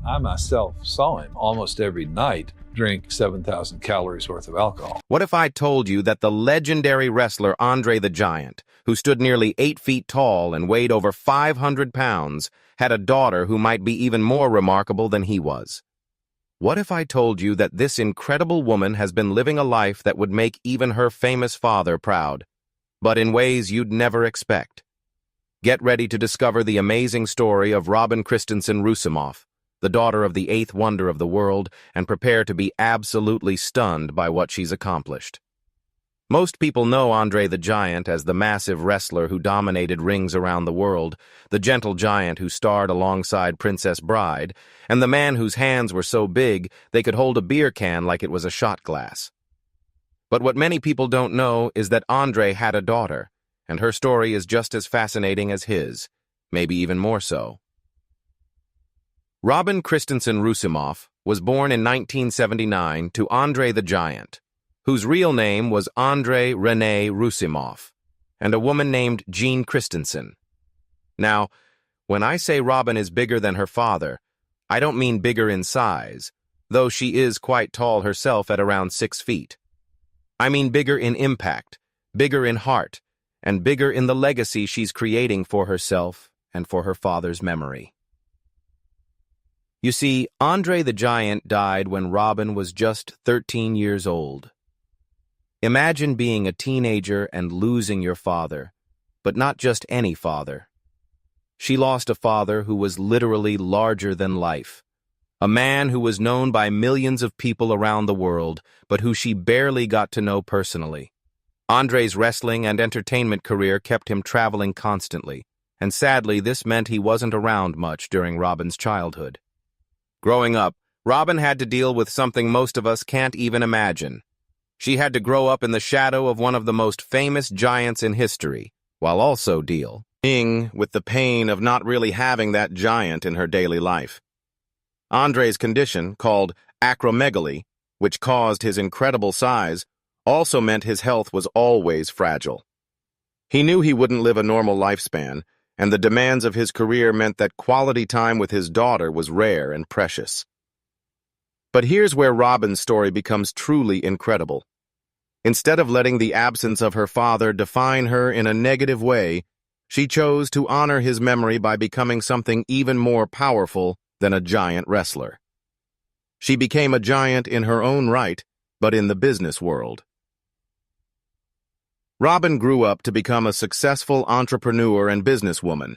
I myself saw him almost every night drink 7,000 calories worth of alcohol. What if I told you that the legendary wrestler Andre the Giant, who stood nearly 8 feet tall and weighed over 500 pounds, had a daughter who might be even more remarkable than he was? What if I told you that this incredible woman has been living a life that would make even her famous father proud, but in ways you'd never expect? Get ready to discover the amazing story of Robin Christensen Roussimoff, the daughter of the 8th wonder of the world, and prepare to be absolutely stunned by what she's accomplished. Most people know Andre the Giant as the massive wrestler who dominated rings around the world, the gentle giant who starred alongside Princess Bride, and the man whose hands were so big they could hold a beer can like it was a shot glass. But what many people don't know is that Andre had a daughter, and her story is just as fascinating as his, maybe even more so. Robin Christensen Roussimoff was born in 1979 to Andre the Giant, whose real name was Andre René Roussimoff, and a woman named Jean Christensen. Now, when I say Robin is bigger than her father, I don't mean bigger in size, though she is quite tall herself at around 6 feet. I mean bigger in impact, bigger in heart, and bigger in the legacy she's creating for herself and for her father's memory. You see, Andre the Giant died when Robin was just 13 years old. Imagine being a teenager and losing your father, but not just any father. She lost a father who was literally larger than life, a man who was known by millions of people around the world, but who she barely got to know personally. Andre's wrestling and entertainment career kept him traveling constantly, and sadly this meant he wasn't around much during Robin's childhood. Growing up, Robin had to deal with something most of us can't even imagine. She had to grow up in the shadow of one of the most famous giants in history, while also dealing with the pain of not really having that giant in her daily life. Andre's condition, called acromegaly, which caused his incredible size, also meant his health was always fragile. He knew he wouldn't live a normal lifespan, and the demands of his career meant that quality time with his daughter was rare and precious. But here's where Robin's story becomes truly incredible. Instead of letting the absence of her father define her in a negative way, she chose to honor his memory by becoming something even more powerful than a giant wrestler. She became a giant in her own right, but in the business world. Robin grew up to become a successful entrepreneur and businesswoman.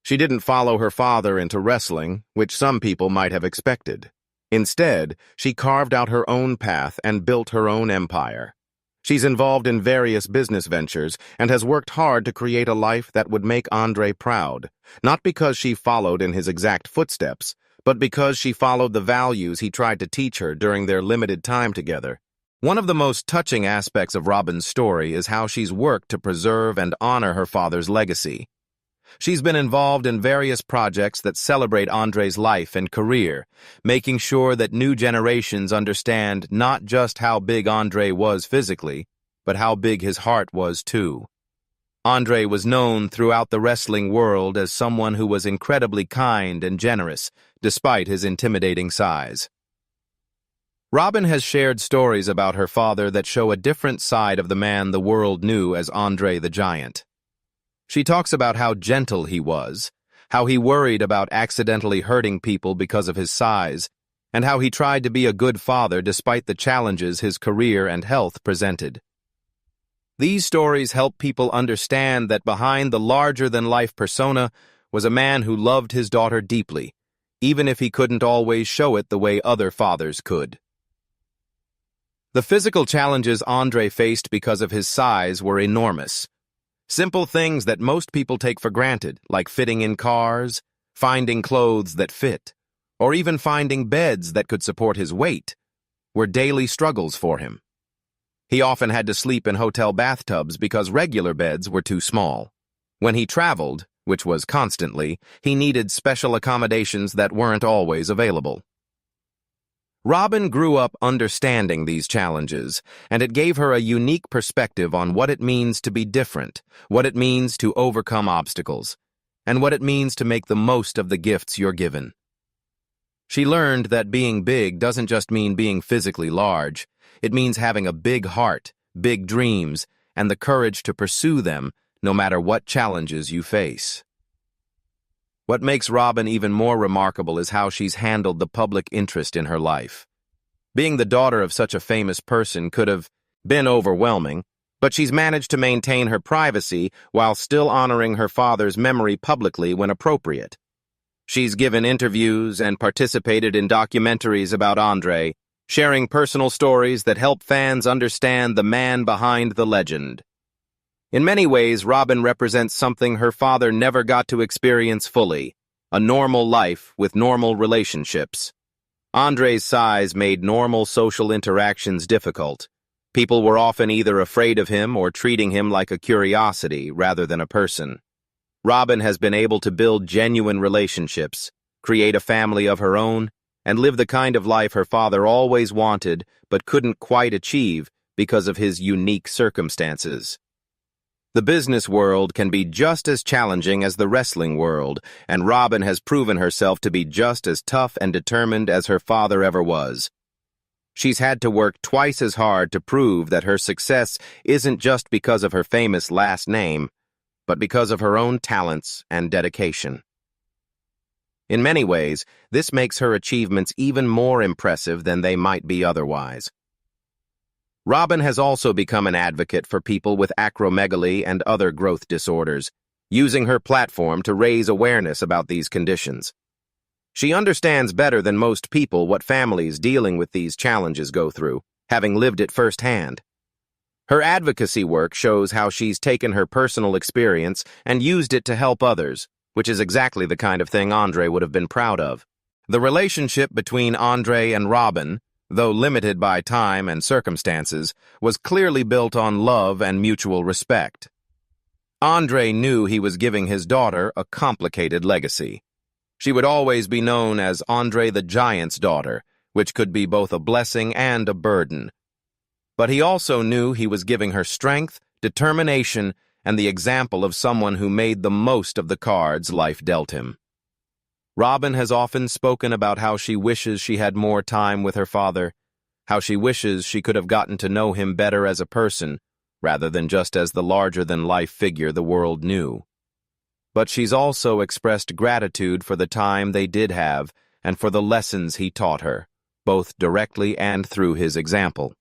She didn't follow her father into wrestling, which some people might have expected. Instead, she carved out her own path and built her own empire. She's involved in various business ventures and has worked hard to create a life that would make Andre proud, not because she followed in his exact footsteps, but because she followed the values he tried to teach her during their limited time together. One of the most touching aspects of Robin's story is how she's worked to preserve and honor her father's legacy. She's been involved in various projects that celebrate Andre's life and career, making sure that new generations understand not just how big Andre was physically, but how big his heart was too. Andre was known throughout the wrestling world as someone who was incredibly kind and generous, despite his intimidating size. Robin has shared stories about her father that show a different side of the man the world knew as Andre the Giant. She talks about how gentle he was, how he worried about accidentally hurting people because of his size, and how he tried to be a good father despite the challenges his career and health presented. These stories help people understand that behind the larger-than-life persona was a man who loved his daughter deeply, even if he couldn't always show it the way other fathers could. The physical challenges Andre faced because of his size were enormous. Simple things that most people take for granted, like fitting in cars, finding clothes that fit, or even finding beds that could support his weight, were daily struggles for him. He often had to sleep in hotel bathtubs because regular beds were too small. When he traveled, which was constantly, he needed special accommodations that weren't always available. Robin grew up understanding these challenges, and it gave her a unique perspective on what it means to be different, what it means to overcome obstacles, and what it means to make the most of the gifts you're given. She learned that being big doesn't just mean being physically large. It means having a big heart, big dreams, and the courage to pursue them no matter what challenges you face. What makes Robin even more remarkable is how she's handled the public interest in her life. Being the daughter of such a famous person could have been overwhelming, but she's managed to maintain her privacy while still honoring her father's memory publicly when appropriate. She's given interviews and participated in documentaries about Andre, sharing personal stories that help fans understand the man behind the legend. In many ways, Robin represents something her father never got to experience fully, a normal life with normal relationships. Andre's size made normal social interactions difficult. People were often either afraid of him or treating him like a curiosity rather than a person. Robin has been able to build genuine relationships, create a family of her own, and live the kind of life her father always wanted but couldn't quite achieve because of his unique circumstances. The business world can be just as challenging as the wrestling world, and Robin has proven herself to be just as tough and determined as her father ever was. She's had to work twice as hard to prove that her success isn't just because of her famous last name, but because of her own talents and dedication. In many ways, this makes her achievements even more impressive than they might be otherwise. Robin has also become an advocate for people with acromegaly and other growth disorders, using her platform to raise awareness about these conditions. She understands better than most people what families dealing with these challenges go through, having lived it firsthand. Her advocacy work shows how she's taken her personal experience and used it to help others, which is exactly the kind of thing Andre would have been proud of. The relationship between Andre and Robin, though limited by time and circumstances, was clearly built on love and mutual respect. Andre knew he was giving his daughter a complicated legacy. She would always be known as Andre the Giant's daughter, which could be both a blessing and a burden. But he also knew he was giving her strength, determination, and the example of someone who made the most of the cards life dealt him. Robin has often spoken about how she wishes she had more time with her father, how she wishes she could have gotten to know him better as a person, rather than just as the larger-than-life figure the world knew. But she's also expressed gratitude for the time they did have and for the lessons he taught her, both directly and through his example.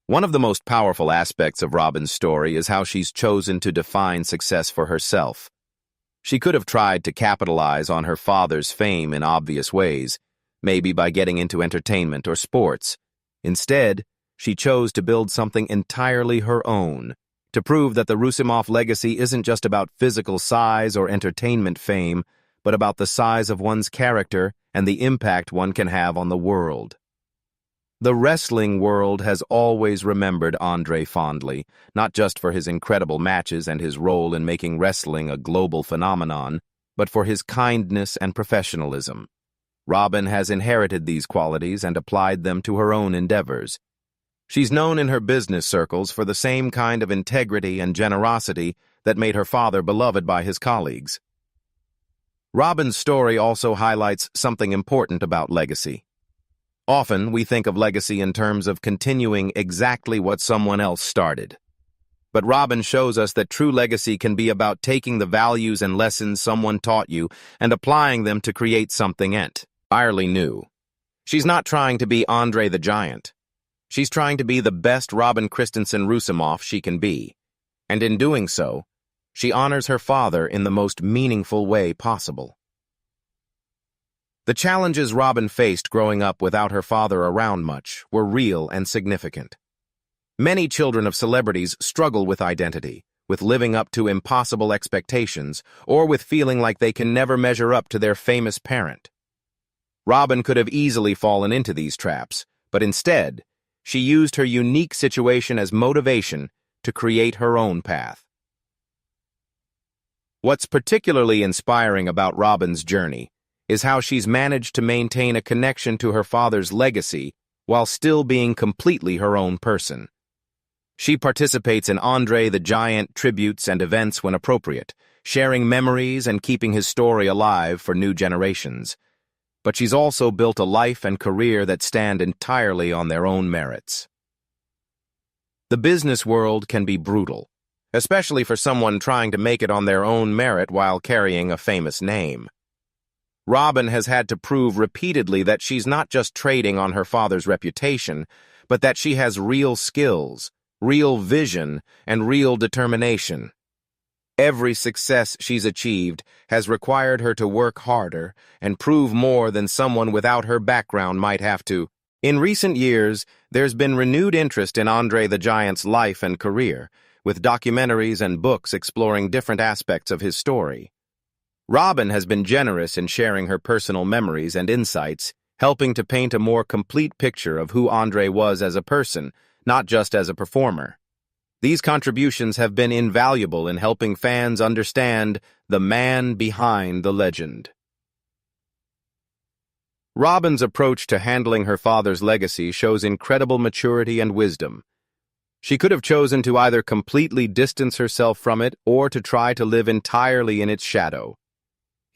One of the most powerful aspects of Robin's story is how she's chosen to define success for herself. She could have tried to capitalize on her father's fame in obvious ways, maybe by getting into entertainment or sports. Instead, she chose to build something entirely her own, to prove that the Roussimoff legacy isn't just about physical size or entertainment fame, but about the size of one's character and the impact one can have on the world. The wrestling world has always remembered Andre fondly, not just for his incredible matches and his role in making wrestling a global phenomenon, but for his kindness and professionalism. Robin has inherited these qualities and applied them to her own endeavors. She's known in her business circles for the same kind of integrity and generosity that made her father beloved by his colleagues. Robin's story also highlights something important about legacy. Often, we think of legacy in terms of continuing exactly what someone else started. But Robin shows us that true legacy can be about taking the values and lessons someone taught you and applying them to create something entirely new. She's not trying to be Andre the Giant. She's trying to be the best Robin Christensen Roussimoff she can be. And in doing so, she honors her father in the most meaningful way possible. The challenges Robin faced growing up without her father around much were real and significant. Many children of celebrities struggle with identity, with living up to impossible expectations, or with feeling like they can never measure up to their famous parent. Robin could have easily fallen into these traps, but instead, she used her unique situation as motivation to create her own path. What's particularly inspiring about Robin's journey is how she's managed to maintain a connection to her father's legacy while still being completely her own person. She participates in Andre the Giant tributes and events when appropriate, sharing memories and keeping his story alive for new generations. but she's also built a life and career that stand entirely on their own merits. The business world can be brutal, especially for someone trying to make it on their own merit while carrying a famous name. Robyn has had to prove repeatedly that she's not just trading on her father's reputation, but that she has real skills, real vision, and real determination. Every success she's achieved has required her to work harder and prove more than someone without her background might have to. In recent years, there's been renewed interest in Andre the Giant's life and career, with documentaries and books exploring different aspects of his story. Robyn has been generous in sharing her personal memories and insights, helping to paint a more complete picture of who Andre was as a person, not just as a performer. These contributions have been invaluable in helping fans understand the man behind the legend. Robyn's approach to handling her father's legacy shows incredible maturity and wisdom. She could have chosen to either completely distance herself from it or to try to live entirely in its shadow.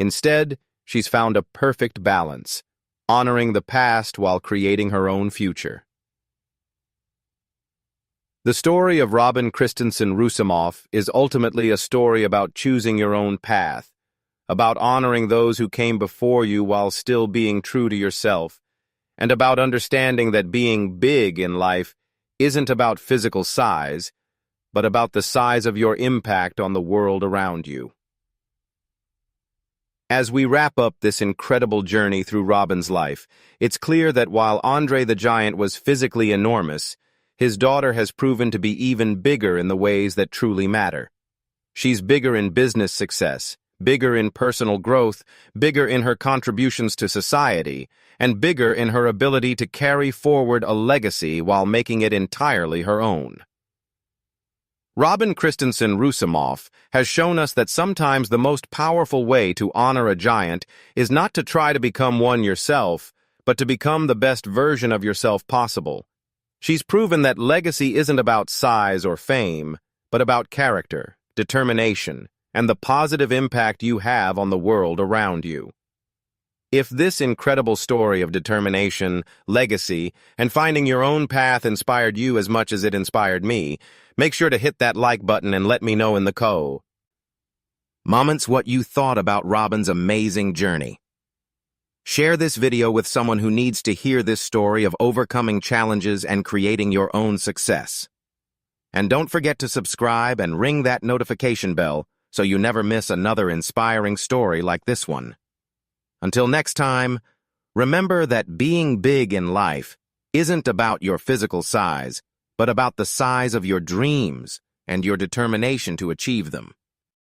Instead, she's found a perfect balance, honoring the past while creating her own future. The story of Robyn Christensen Roussimoff is ultimately a story about choosing your own path, about honoring those who came before you while still being true to yourself, and about understanding that being big in life isn't about physical size, but about the size of your impact on the world around you. As we wrap up this incredible journey through Robyn's life, it's clear that while Andre the Giant was physically enormous, his daughter has proven to be even bigger in the ways that truly matter. She's bigger in business success, bigger in personal growth, bigger in her contributions to society, and bigger in her ability to carry forward a legacy while making it entirely her own. Robyn Christensen Roussimoff has shown us that sometimes the most powerful way to honor a giant is not to try to become one yourself, but to become the best version of yourself possible. She's proven that legacy isn't about size or fame, but about character, determination, and the positive impact you have on the world around you. If this incredible story of determination, legacy, and finding your own path inspired you as much as it inspired me, make sure to hit that like button and let me know in the comments what you thought about Robyn's amazing journey. Share this video with someone who needs to hear this story of overcoming challenges and creating your own success. And don't forget to subscribe and ring that notification bell so you never miss another inspiring story like this one. Until next time, remember that being big in life isn't about your physical size, but about the size of your dreams and your determination to achieve them.